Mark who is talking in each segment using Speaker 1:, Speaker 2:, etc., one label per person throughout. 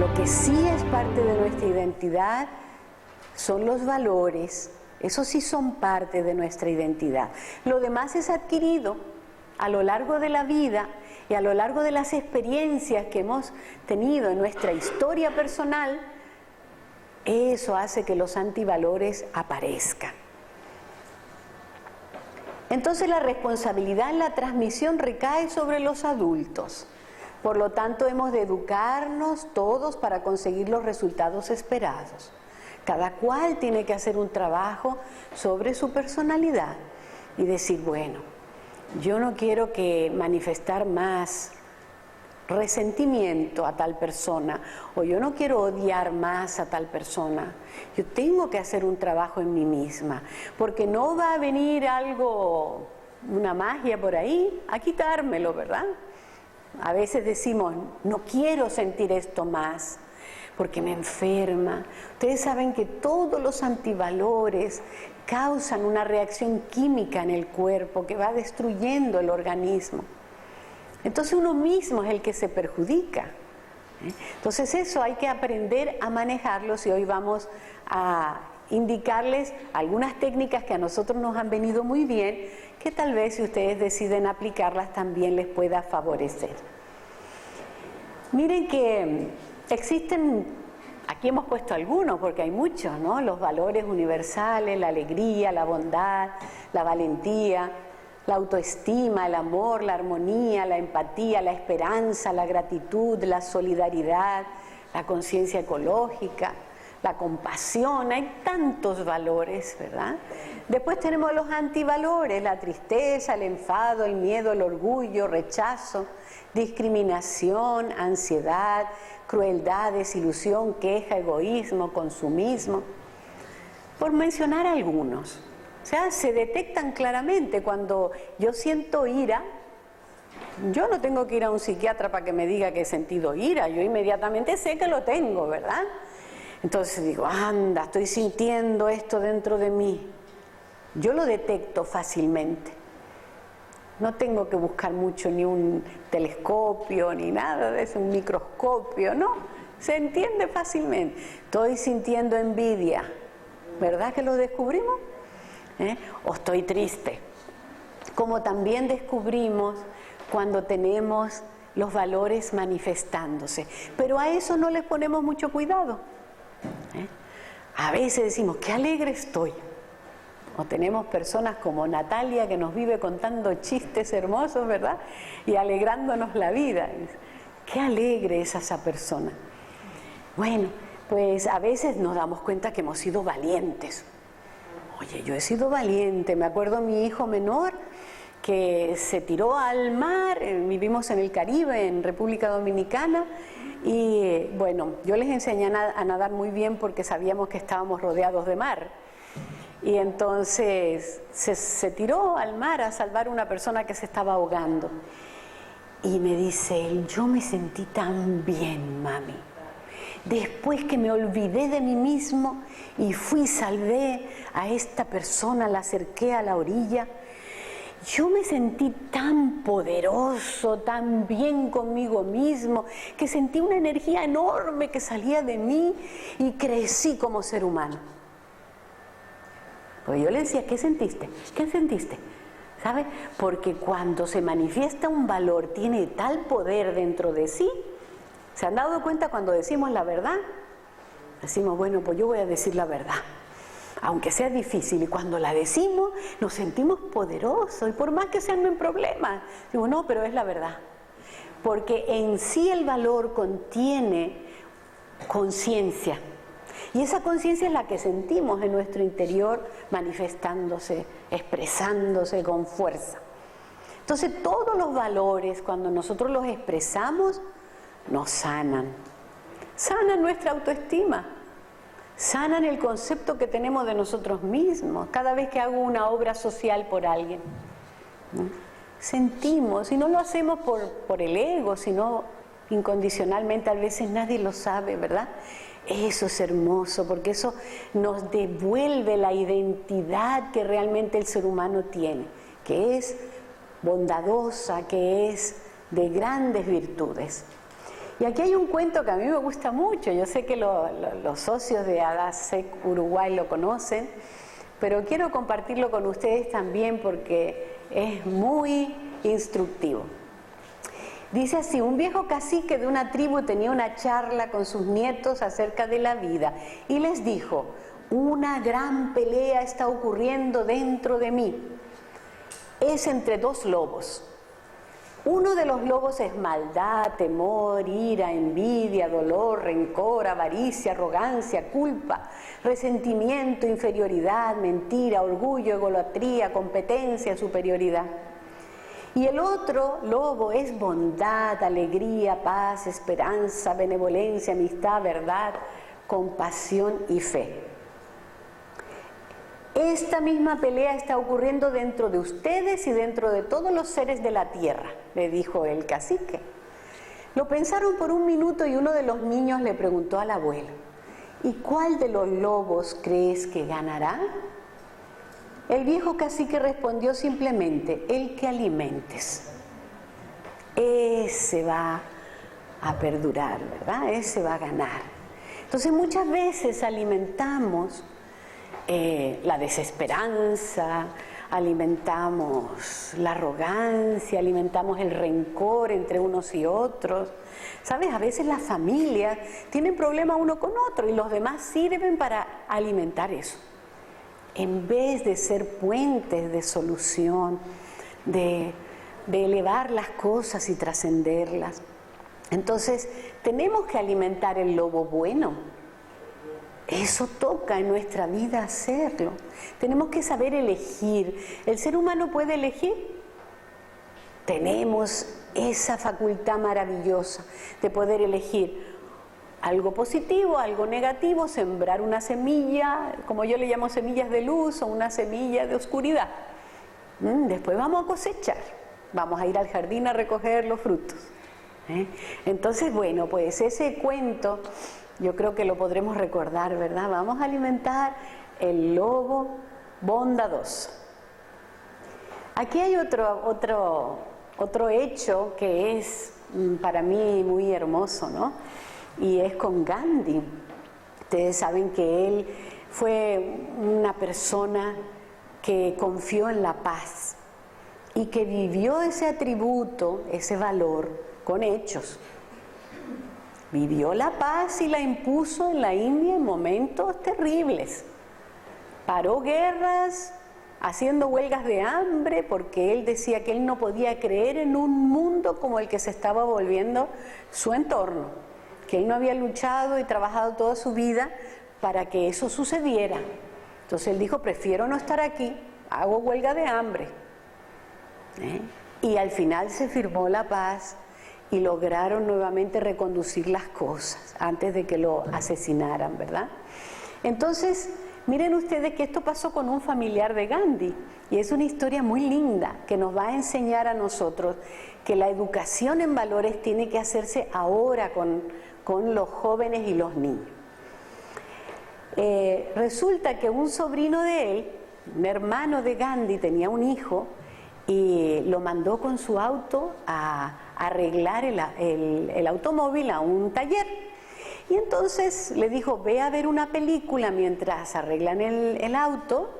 Speaker 1: Lo que sí es parte de nuestra identidad son los valores. Esos sí son parte de nuestra identidad. Lo demás es adquirido a lo largo de la vida y a lo largo de las experiencias que hemos tenido en nuestra historia personal. Eso hace que los antivalores aparezcan. Entonces la responsabilidad en la transmisión recae sobre los adultos. Por lo tanto, hemos de educarnos todos para conseguir los resultados esperados. Cada cual tiene que hacer un trabajo sobre su personalidad y decir, bueno, yo no quiero que manifestar más resentimiento a tal persona, o yo no quiero odiar más a tal persona. Yo tengo que hacer un trabajo en mí misma, porque no va a venir algo, una magia por ahí, a quitármelo, ¿verdad? A veces decimos, no quiero sentir esto más, porque me enferma. Ustedes saben que todos los antivalores causan una reacción química en el cuerpo que va destruyendo el organismo. Entonces uno mismo es el que se perjudica. Entonces eso hay que aprender a manejarlos, y hoy vamos a indicarles algunas técnicas que a nosotros nos han venido muy bien, que tal vez si ustedes deciden aplicarlas también les pueda favorecer. Miren que existen, aquí hemos puesto algunos porque hay muchos, ¿no? Los valores universales, la alegría, la bondad, la valentía, la autoestima, el amor, la armonía, la empatía, la esperanza, la gratitud, la solidaridad, la conciencia ecológica, la compasión. Hay tantos valores, ¿verdad? Después tenemos los antivalores, la tristeza, el enfado, el miedo, el orgullo, rechazo, discriminación, ansiedad, crueldad, desilusión, queja, egoísmo, consumismo, por mencionar algunos. O sea, se detectan claramente. Cuando yo siento ira, yo no tengo que ir a un psiquiatra para que me diga que he sentido ira, yo inmediatamente sé que lo tengo, ¿verdad? Entonces digo, anda, estoy sintiendo esto dentro de mí. Yo lo detecto fácilmente. No tengo que buscar mucho ni un telescopio ni nada de eso, un microscopio, no, se entiende fácilmente. Estoy sintiendo envidia, ¿verdad que lo descubrimos? O estoy triste, como también descubrimos cuando tenemos los valores manifestándose, pero a eso no les ponemos mucho cuidado. A veces decimos, qué alegre estoy, o tenemos personas como Natalia que nos vive contando chistes hermosos, ¿verdad? Y alegrándonos la vida. Qué alegre es esa persona. Bueno, pues a veces nos damos cuenta que hemos sido valientes. Oye, yo he sido valiente. Me acuerdo mi hijo menor que se tiró al mar, vivimos en el Caribe, en República Dominicana, y bueno, yo les enseñé a nadar muy bien porque sabíamos que estábamos rodeados de mar. Y entonces se tiró al mar a salvar a una persona que se estaba ahogando. Y me dice él, yo me sentí tan bien, mami. Después que me olvidé de mí mismo y fui, salvé a esta persona, la acerqué a la orilla, yo me sentí tan poderoso, tan bien conmigo mismo, que sentí una energía enorme que salía de mí y crecí como ser humano. Pues yo le decía, ¿qué sentiste? ¿Qué sentiste? ¿Sabe? Porque cuando se manifiesta un valor, tiene tal poder dentro de sí. ¿Se han dado cuenta cuando decimos la verdad? Decimos, bueno, pues yo voy a decir la verdad, aunque sea difícil, y cuando la decimos nos sentimos poderosos, y por más que sean en problemas, digo, no, pero es la verdad, porque en sí el valor contiene conciencia, y esa conciencia es la que sentimos en nuestro interior manifestándose, expresándose con fuerza. Entonces todos los valores, cuando nosotros los expresamos, nos sanan nuestra autoestima, sanan el concepto que tenemos de nosotros mismos. Cada vez que hago una obra social por alguien, ¿no? Sentimos, y no lo hacemos por el ego, sino incondicionalmente, a veces nadie lo sabe, ¿verdad? Eso es hermoso, porque eso nos devuelve la identidad que realmente el ser humano tiene, que es bondadosa, que es de grandes virtudes. Y aquí hay un cuento que a mí me gusta mucho, yo sé que los socios de ADASEC Uruguay lo conocen, pero quiero compartirlo con ustedes también porque es muy instructivo. Dice así: un viejo cacique de una tribu tenía una charla con sus nietos acerca de la vida y les dijo: una gran pelea está ocurriendo dentro de mí. Es entre dos lobos. Uno de los lobos es maldad, temor, ira, envidia, dolor, rencor, avaricia, arrogancia, culpa, resentimiento, inferioridad, mentira, orgullo, egolatría, competencia, superioridad. Y el otro lobo es bondad, alegría, paz, esperanza, benevolencia, amistad, verdad, compasión y fe. Esta misma pelea está ocurriendo dentro de ustedes y dentro de todos los seres de la tierra, le dijo el cacique. Lo pensaron por un minuto y uno de los niños le preguntó al abuelo: ¿y cuál de los lobos crees que ganará? El viejo cacique respondió simplemente: el que alimentes. Ese va a perdurar, ¿verdad? Ese va a ganar. Entonces muchas veces alimentamos la desesperanza, alimentamos la arrogancia, alimentamos el rencor entre unos y otros. ¿Sabes? A veces las familias tienen problemas uno con otro y los demás sirven para alimentar eso. En vez de ser puentes de solución, de elevar las cosas y trascenderlas. Entonces, tenemos que alimentar el lobo bueno. Eso toca en nuestra vida hacerlo. Tenemos que saber elegir. ¿El ser humano puede elegir? Tenemos esa facultad maravillosa de poder elegir algo positivo, algo negativo, sembrar una semilla, como yo le llamo semillas de luz, o una semilla de oscuridad. Después vamos a cosechar, vamos a ir al jardín a recoger los frutos. Entonces, bueno, pues ese cuento yo creo que lo podremos recordar, ¿verdad? Vamos a alimentar el lobo bondadoso. Aquí hay otro hecho que es para mí muy hermoso, ¿no? Y es con Gandhi. Ustedes saben que él fue una persona que confió en la paz y que vivió ese atributo, ese valor, con hechos. Vivió la paz y la impuso en la India en momentos terribles. Paró guerras, haciendo huelgas de hambre, porque él decía que él no podía creer en un mundo como el que se estaba volviendo su entorno, que él no había luchado y trabajado toda su vida para que eso sucediera. Entonces él dijo: prefiero no estar aquí, hago huelga de hambre. Y al final se firmó la paz y lograron nuevamente reconducir las cosas antes de que lo asesinaran, ¿verdad? Entonces, miren ustedes que esto pasó con un familiar de Gandhi y es una historia muy linda que nos va a enseñar a nosotros que la educación en valores tiene que hacerse ahora con los jóvenes y los niños. Resulta que un sobrino de él, un hermano de Gandhi, tenía un hijo y lo mandó con su auto a arreglar el automóvil a un taller. Y entonces le dijo: ve a ver una película mientras arreglan el auto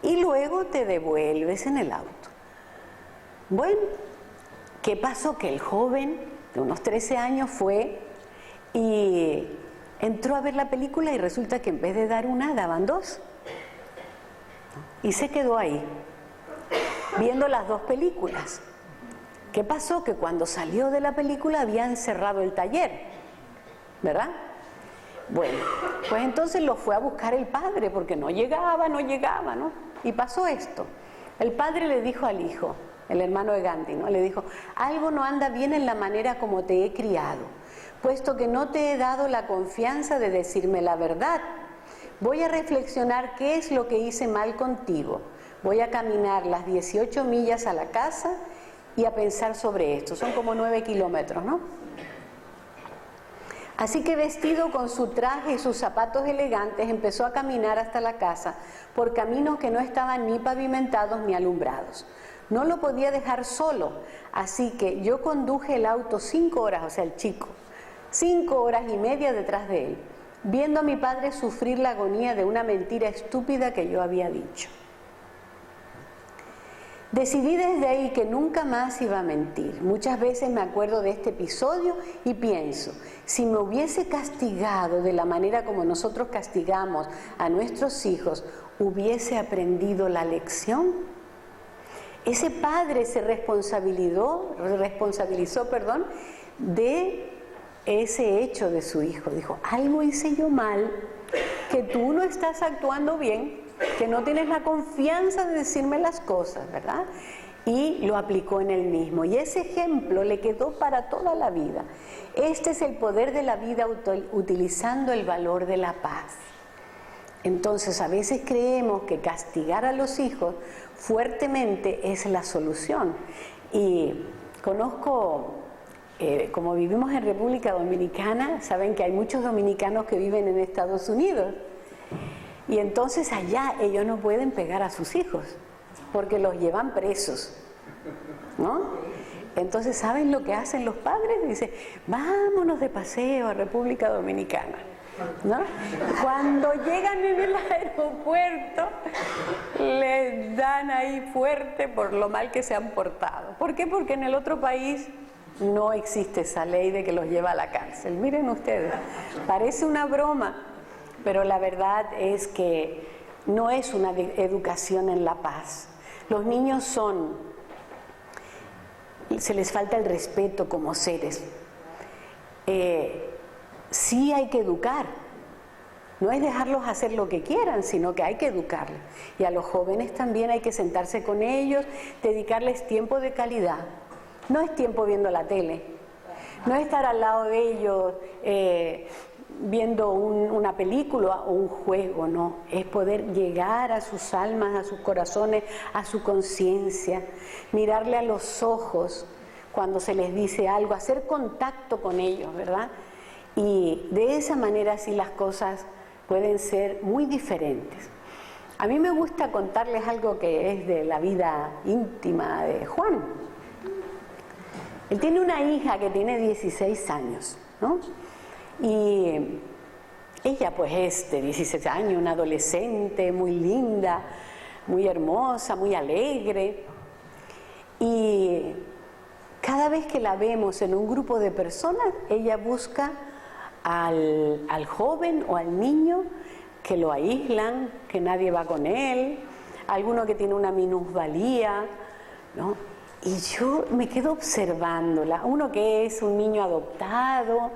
Speaker 1: y luego te devuelves en el auto. Bueno, ¿qué pasó? Que el joven de unos 13 años fue y entró a ver la película y resulta que en vez de dar una, daban dos. Y se quedó ahí, viendo las dos películas. ¿Qué pasó? Que cuando salió de la película habían cerrado el taller, ¿verdad? Bueno, pues entonces lo fue a buscar el padre porque no llegaba, ¿no? Y pasó esto. El padre le dijo al hijo, el hermano de Gandhi, ¿no? Le dijo: algo no anda bien en la manera como te he criado, puesto que no te he dado la confianza de decirme la verdad. Voy a reflexionar qué es lo que hice mal contigo. Voy a caminar las 18 millas a la casa y a pensar sobre esto. Son como 9 kilómetros, ¿no? Así que, vestido con su traje y sus zapatos elegantes, empezó a caminar hasta la casa por caminos que no estaban ni pavimentados ni alumbrados. No lo podía dejar solo, así que yo conduje el auto 5 horas, o sea, el chico, 5 horas y media detrás de él, viendo a mi padre sufrir la agonía de una mentira estúpida que yo había dicho. Decidí desde ahí que nunca más iba a mentir. Muchas veces me acuerdo de este episodio y pienso, si me hubiese castigado de la manera como nosotros castigamos a nuestros hijos, ¿hubiese aprendido la lección? Ese padre se responsabilizó, de ese hecho de su hijo. Dijo, algo hice yo mal, que tú no estás actuando bien, que no tienes la confianza de decirme las cosas, ¿verdad? Y lo aplicó en él mismo. Y ese ejemplo le quedó para toda la vida. Este es el poder de la vida utilizando el valor de la paz. Entonces, a veces creemos que castigar a los hijos fuertemente es la solución. Y conozco, como vivimos en República Dominicana, saben que hay muchos dominicanos que viven en Estados Unidos. Y entonces allá ellos no pueden pegar a sus hijos, porque los llevan presos, ¿no? Entonces, ¿saben lo que hacen los padres? Dicen, vámonos de paseo a República Dominicana, ¿no? Cuando llegan en el aeropuerto, les dan ahí fuerte por lo mal que se han portado. ¿Por qué? Porque en el otro país no existe esa ley de que los lleva a la cárcel. Miren ustedes, parece una broma, pero la verdad es que no es una educación en la paz. Los niños se les falta el respeto como seres. Sí hay que educar, no es dejarlos hacer lo que quieran, sino que hay que educarlos. Y a los jóvenes también hay que sentarse con ellos, dedicarles tiempo de calidad. No es tiempo viendo la tele, no es estar al lado de ellos viendo una película o un juego, no, es poder llegar a sus almas, a sus corazones, a su conciencia, mirarle a los ojos cuando se les dice algo, hacer contacto con ellos, ¿verdad? Y de esa manera sí las cosas pueden ser muy diferentes. A mí me gusta contarles algo que es de la vida íntima de Juan. Él tiene una hija que tiene 16 años, ¿no? Y ella pues es de 16 años, una adolescente muy linda, muy hermosa, muy alegre. Y cada vez que la vemos en un grupo de personas, ella busca al joven o al niño que lo aíslan, que nadie va con él, alguno que tiene una minusvalía, ¿no? Y yo me quedo observándola, uno que es un niño adoptado,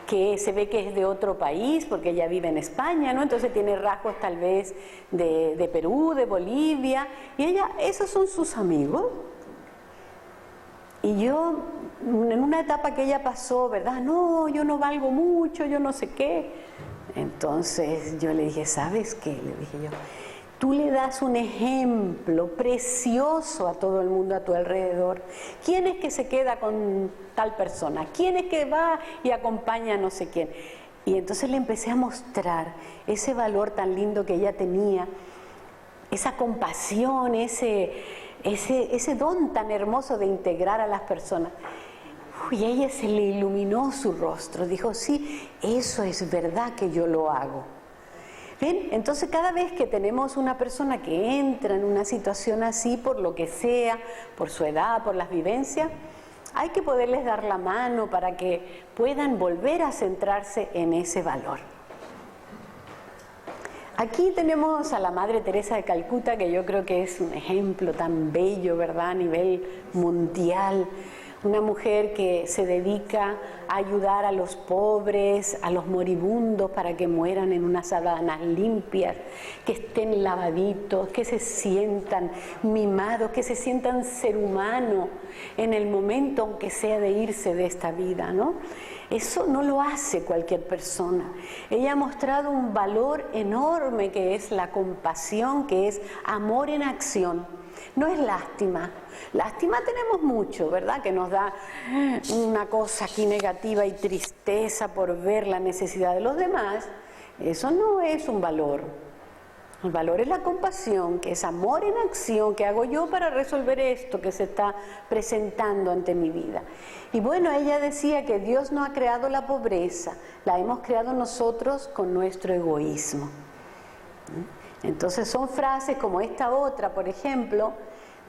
Speaker 1: que se ve que es de otro país, porque ella vive en España, ¿no? Entonces tiene rasgos tal vez de Perú, de Bolivia, y ella, esos son sus amigos. Y yo, en una etapa que ella pasó, ¿verdad? No, yo no valgo mucho, yo no sé qué. Entonces yo le dije, ¿sabes qué? Le dije yo, tú le das un ejemplo precioso a todo el mundo a tu alrededor. ¿Quién es que se queda con tal persona? ¿Quién es que va y acompaña a no sé quién? Y entonces le empecé a mostrar ese valor tan lindo que ella tenía, esa compasión, ese don tan hermoso de integrar a las personas. Y a ella se le iluminó su rostro, dijo, sí, eso es verdad que yo lo hago. ¿Ven? Entonces cada vez que tenemos una persona que entra en una situación así, por lo que sea, por su edad, por las vivencias, hay que poderles dar la mano para que puedan volver a centrarse en ese valor. Aquí tenemos a la Madre Teresa de Calcuta, que yo creo que es un ejemplo tan bello, ¿verdad?, a nivel mundial. Una mujer que se dedica a ayudar a los pobres, a los moribundos, para que mueran en unas sábanas limpias, que estén lavaditos, que se sientan mimados, que se sientan ser humano en el momento, aunque sea de irse de esta vida, ¿no? Eso no lo hace cualquier persona. Ella ha mostrado un valor enorme que es la compasión, que es amor en acción. No es lástima. Lástima tenemos mucho, ¿verdad? Que nos da una cosa aquí negativa y tristeza por ver la necesidad de los demás. Eso no es un valor. El valor es la compasión, que es amor en acción, que hago yo para resolver esto que se está presentando ante mi vida. Y bueno, ella decía que Dios no ha creado la pobreza, la hemos creado nosotros con nuestro egoísmo. Entonces son frases como esta otra, por ejemplo,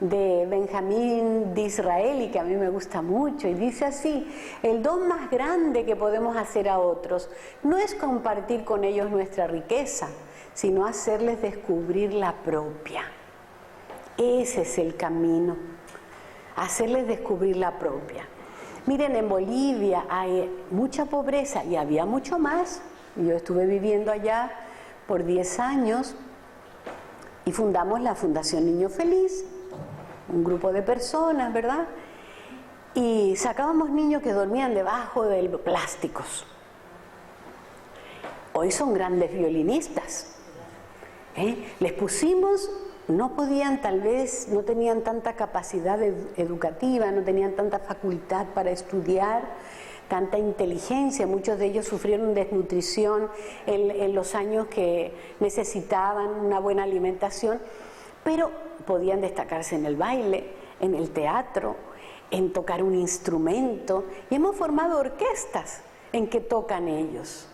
Speaker 1: de Benjamín Disraeli, que a mí me gusta mucho, y dice así: el don más grande que podemos hacer a otros no es compartir con ellos nuestra riqueza, sino hacerles descubrir la propia. Ese es el camino, hacerles descubrir la propia. Miren, en Bolivia hay mucha pobreza y había mucho más. Yo estuve viviendo allá por 10 años y fundamos la Fundación Niño Feliz, un grupo de personas, ¿verdad? Y sacábamos niños que dormían debajo de plásticos. Hoy son grandes violinistas. Les pusimos, no podían, tal vez no tenían tanta capacidad educativa, no tenían tanta facultad para estudiar, tanta inteligencia. Muchos de ellos sufrieron desnutrición en los años que necesitaban una buena alimentación, pero podían destacarse en el baile, en el teatro, en tocar un instrumento, y hemos formado orquestas en que tocan ellos.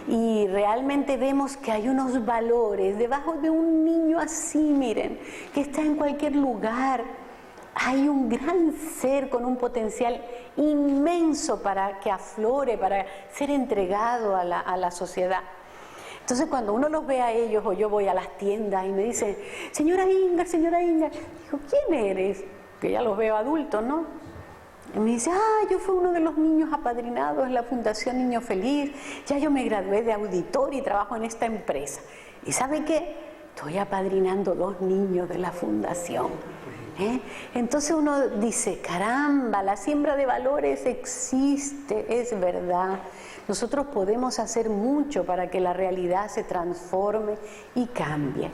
Speaker 1: Y realmente vemos que hay unos valores debajo de un niño así, miren, que está en cualquier lugar. Hay un gran ser con un potencial inmenso para que aflore, para ser entregado a la sociedad. Entonces cuando uno los ve a ellos, o yo voy a las tiendas y me dicen: señora Inga, digo: ¿quién eres? Que ya los veo adultos, ¿no? Y me dice: yo fui uno de los niños apadrinados en la Fundación Niño Feliz, ya yo me gradué de auditor y trabajo en esta empresa. ¿Y sabe qué? Estoy apadrinando 2 niños de la fundación. Entonces uno dice: caramba, la siembra de valores existe, es verdad. Nosotros podemos hacer mucho para que la realidad se transforme y cambie.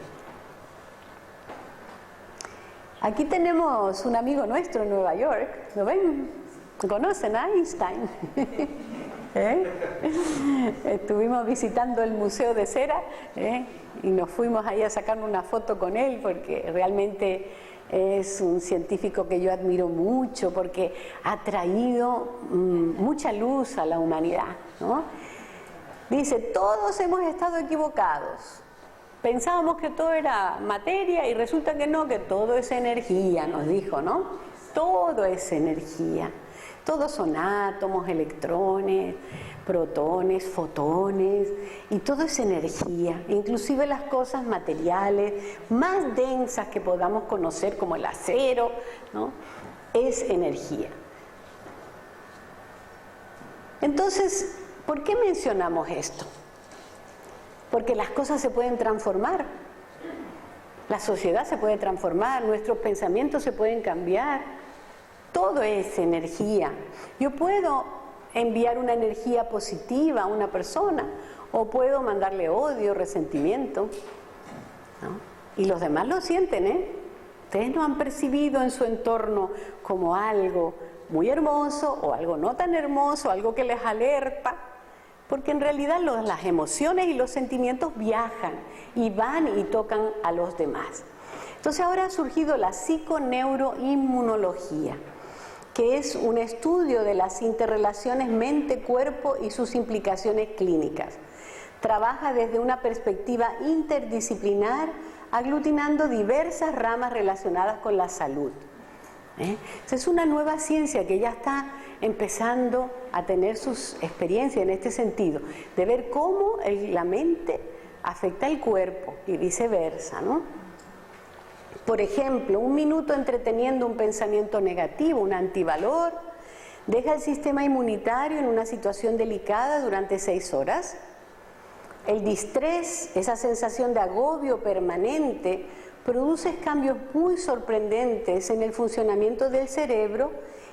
Speaker 1: Aquí tenemos un amigo nuestro en Nueva York, ¿lo ven? ¿Conocen a Einstein? Estuvimos visitando el Museo de Cera y nos fuimos ahí a sacar una foto con él, porque realmente es un científico que yo admiro mucho, porque ha traído mucha luz a la humanidad, ¿no? Dice: todos hemos estado equivocados. Pensábamos que todo era materia y resulta que no, que todo es energía, nos dijo, ¿no? Todo es energía. Todos son átomos, electrones, protones, fotones, y todo es energía. Inclusive las cosas materiales más densas que podamos conocer, como el acero, ¿no? Es energía. Entonces, ¿por qué mencionamos esto? Porque las cosas se pueden transformar, la sociedad se puede transformar, nuestros pensamientos se pueden cambiar, todo es energía. Yo puedo enviar una energía positiva a una persona, o puedo mandarle odio, resentimiento, ¿no? Y los demás lo sienten, Ustedes no han percibido en su entorno como algo muy hermoso, o algo no tan hermoso, algo que les alerta. Porque en realidad las emociones y los sentimientos viajan y van y tocan a los demás. Entonces ahora ha surgido la psiconeuroinmunología, que es un estudio de las interrelaciones mente-cuerpo y sus implicaciones clínicas. Trabaja desde una perspectiva interdisciplinar, aglutinando diversas ramas relacionadas con la salud. Es una nueva ciencia que ya está empezando a tener sus experiencias en este sentido, de ver cómo la mente afecta el cuerpo y viceversa, ¿no? Por ejemplo, 1 minuto entreteniendo un pensamiento negativo, un antivalor, deja el sistema inmunitario en una situación delicada durante 6 horas. El distrés, esa sensación de agobio permanente, produce cambios muy sorprendentes en el funcionamiento del cerebro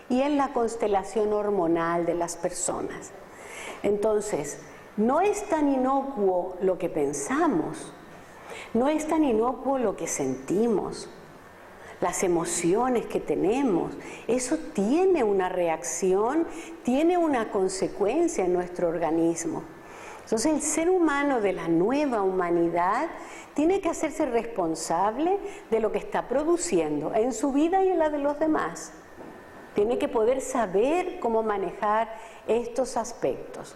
Speaker 1: y en la constelación hormonal de las personas. Entonces, no es tan inocuo lo que pensamos, no es tan inocuo lo que sentimos, las emociones que tenemos. Eso tiene una reacción, tiene una consecuencia en nuestro organismo. Entonces el ser humano de la nueva humanidad tiene que hacerse responsable de lo que está produciendo en su vida y en la de los demás. Tiene que poder saber cómo manejar estos aspectos.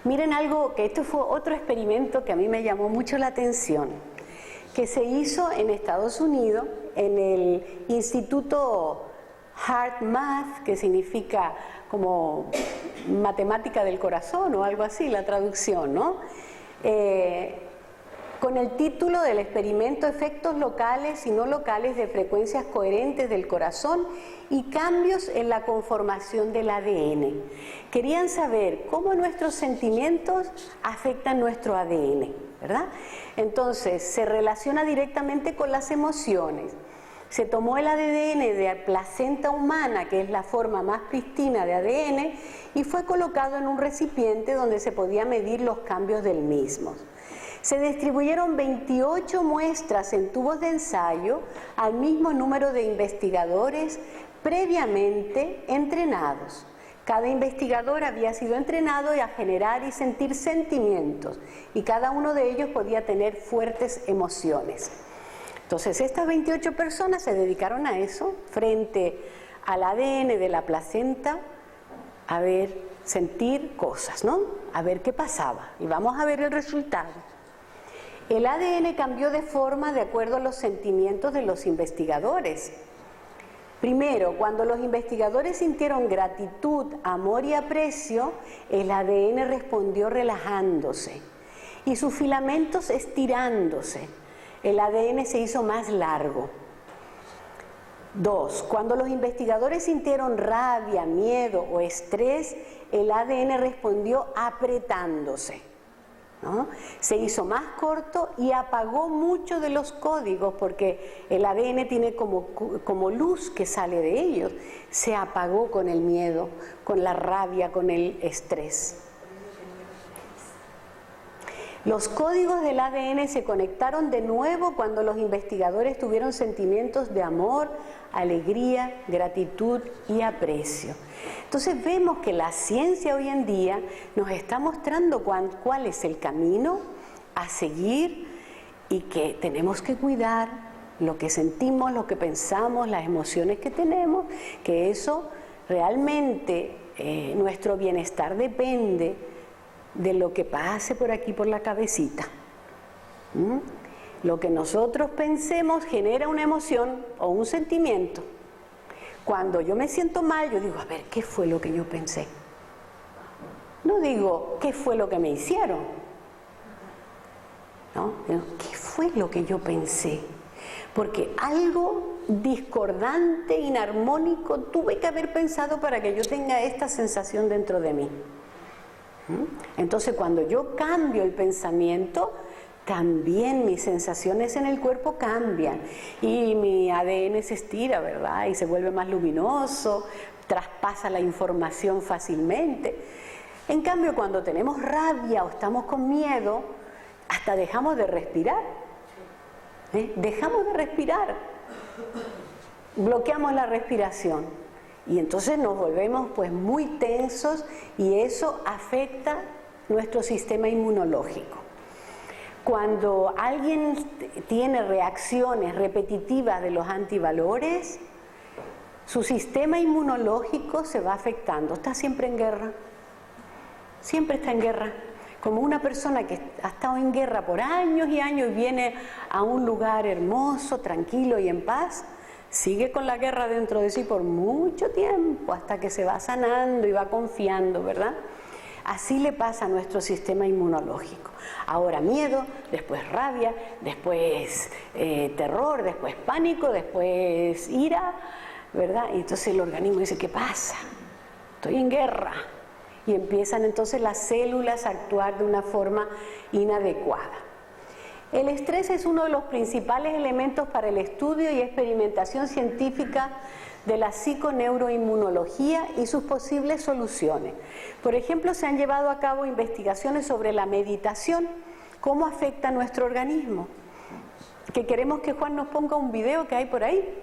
Speaker 1: Miren algo, que esto fue otro experimento que a mí me llamó mucho la atención, que se hizo en Estados Unidos, en el Instituto HeartMath, que significa como matemática del corazón o algo así, la traducción, ¿no? Con el título del experimento Efectos locales y no locales de frecuencias coherentes del corazón y cambios en la conformación del ADN. Querían saber cómo nuestros sentimientos afectan nuestro ADN, ¿verdad? Entonces, se relaciona directamente con las emociones. Se tomó el ADN de placenta humana, que es la forma más prístina de ADN, y fue colocado en un recipiente donde se podía medir los cambios del mismo. Se distribuyeron 28 muestras en tubos de ensayo al mismo número de investigadores previamente entrenados. Cada investigador había sido entrenado a generar y sentir sentimientos, y cada uno de ellos podía tener fuertes emociones. Entonces, estas 28 personas se dedicaron a eso, frente al ADN de la placenta, a ver, sentir cosas, ¿no? A ver qué pasaba. Y vamos a ver el resultado. El ADN cambió de forma de acuerdo a los sentimientos de los investigadores. Primero, cuando los investigadores sintieron gratitud, amor y aprecio, el ADN respondió relajándose y sus filamentos estirándose. El ADN se hizo más largo. 2. Cuando los investigadores sintieron rabia, miedo o estrés, el ADN respondió apretándose, ¿no? Se hizo más corto y apagó muchos de los códigos, porque el ADN tiene como luz que sale de ellos. Se apagó con el miedo, con la rabia, con el estrés. Los códigos del ADN se conectaron de nuevo cuando los investigadores tuvieron sentimientos de amor, alegría, gratitud y aprecio. Entonces vemos que la ciencia hoy en día nos está mostrando cuál es el camino a seguir y que tenemos que cuidar lo que sentimos, lo que pensamos, las emociones que tenemos, que eso realmente nuestro bienestar depende de lo que pase por aquí, por la cabecita. Lo que nosotros pensemos genera una emoción o un sentimiento. Cuando yo me siento mal, yo digo, a ver, ¿qué fue lo que yo pensé? No digo, ¿qué fue lo que me hicieron? ¿No? ¿Qué fue lo que yo pensé? Porque algo discordante, inarmónico, tuve que haber pensado para que yo tenga esta sensación dentro de mí. Entonces, cuando yo cambio el pensamiento, también mis sensaciones en el cuerpo cambian y mi ADN se estira, ¿verdad? Y se vuelve más luminoso, traspasa la información fácilmente. En cambio, cuando tenemos rabia o estamos con miedo, hasta dejamos de respirar. Dejamos de respirar, bloqueamos la respiración. Y entonces nos volvemos pues muy tensos y eso afecta nuestro sistema inmunológico. Cuando alguien tiene reacciones repetitivas de los antivalores, su sistema inmunológico se va afectando. Está siempre en guerra. Siempre está en guerra. Como una persona que ha estado en guerra por años y años y viene a un lugar hermoso, tranquilo y en paz, sigue con la guerra dentro de sí por mucho tiempo, hasta que se va sanando y va confiando, ¿verdad? Así le pasa a nuestro sistema inmunológico. Ahora miedo, después rabia, después terror, después pánico, después ira, ¿verdad? Y entonces el organismo dice, ¿qué pasa? Estoy en guerra. Y empiezan entonces las células a actuar de una forma inadecuada. El estrés es uno de los principales elementos para el estudio y experimentación científica de la psiconeuroinmunología y sus posibles soluciones. Por ejemplo, se han llevado a cabo investigaciones sobre la meditación, cómo afecta a nuestro organismo. Que queremos que Juan nos ponga un video que hay por ahí.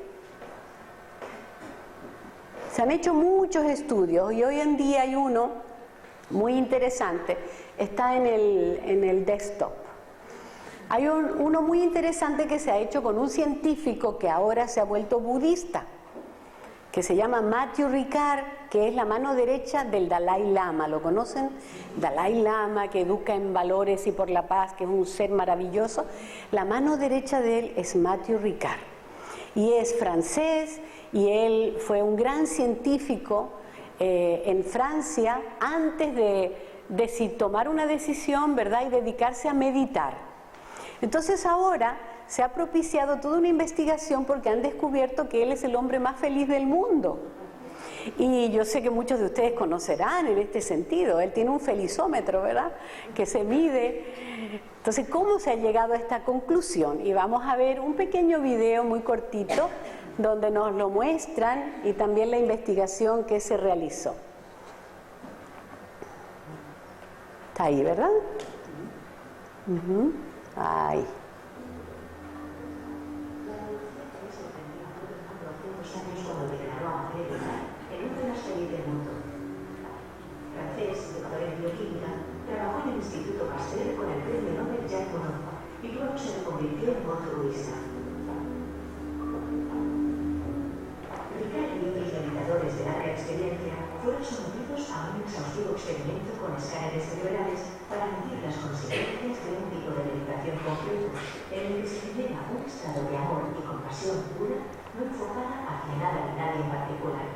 Speaker 1: Se han hecho muchos estudios y hoy en día hay uno muy interesante, está en el desktop. Hay uno muy interesante que se ha hecho con un científico que ahora se ha vuelto budista, que se llama Matthieu Ricard, que es la mano derecha del Dalai Lama. ¿Lo conocen? Dalai Lama, que educa en valores y por la paz, que es un ser maravilloso. La mano derecha de él es Matthieu Ricard. Y es francés, y él fue un gran científico en Francia antes de si tomar una decisión, ¿verdad?, y dedicarse a meditar. Entonces ahora se ha propiciado toda una investigación porque han descubierto que él es el hombre más feliz del mundo. Y yo sé que muchos de ustedes conocerán en este sentido. Él tiene un felizómetro, ¿verdad?, que se mide. Entonces, ¿cómo se ha llegado a esta conclusión? Y vamos a ver un pequeño video muy cortito donde nos lo muestran y también la investigación que se realizó. Está ahí, ¿verdad? Ay.
Speaker 2: Francés, doctor en bioquímica, trabajó en el Instituto Pasteur con el premio Nobel Jacques Monod y luego se reconvirtió en monje budista. Ricard y otros meditadores de larga experiencia fueron sometidos a un exhaustivo experimento con escáneres cerebrales para medir las consecuencias de un tipo de meditación concreto en el que se genera un estado de amor y compasión pura, no enfocada hacia nada ni nadie en particular.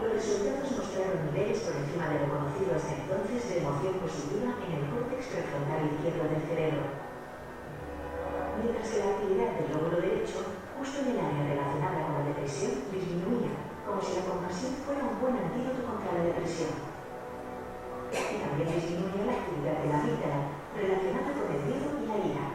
Speaker 2: Los resultados mostraron niveles por encima de lo conocido hasta entonces de emoción positiva en el córtex prefrontal izquierdo del cerebro. Mientras que la actividad del lóbulo derecho, justo en el área relacionada con la depresión, disminuía, como si la compasión fuera un buen antídoto contra la depresión. Y también disminuía la actividad de la amígdala, relacionada con el miedo y la ira.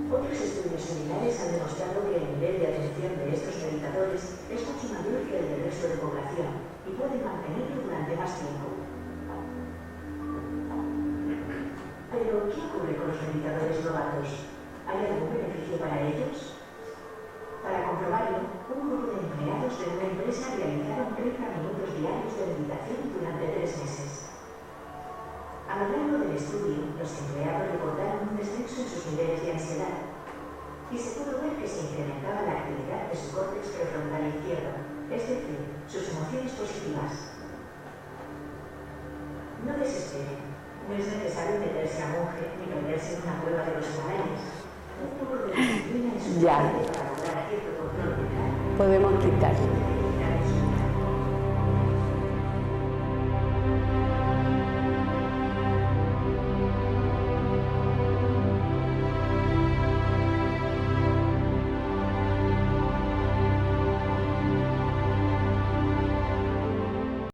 Speaker 2: Otros estudios similares han demostrado que el nivel de atención de estos meditadores es mucho mayor que el del resto de población y pueden mantenerlo durante más tiempo. Pero, ¿qué ocurre con los meditadores novatos? ¿Hay algún beneficio para ellos? Para comprobarlo, un grupo de empleados de una empresa realizaron 30 minutos diarios de meditación durante 3 meses. A lo largo del estudio, los empleados reportaron un descenso en sus niveles de ansiedad y se pudo ver que se incrementaba la actividad de su córtex prefrontal izquierdo, es decir, sus emociones positivas. No desesperen, no es necesario meterse a monje ni perderse en una cueva de los Himalayas. Un poco de disciplina es suficiente para lograr cierto control mental.
Speaker 1: Podemos quitar.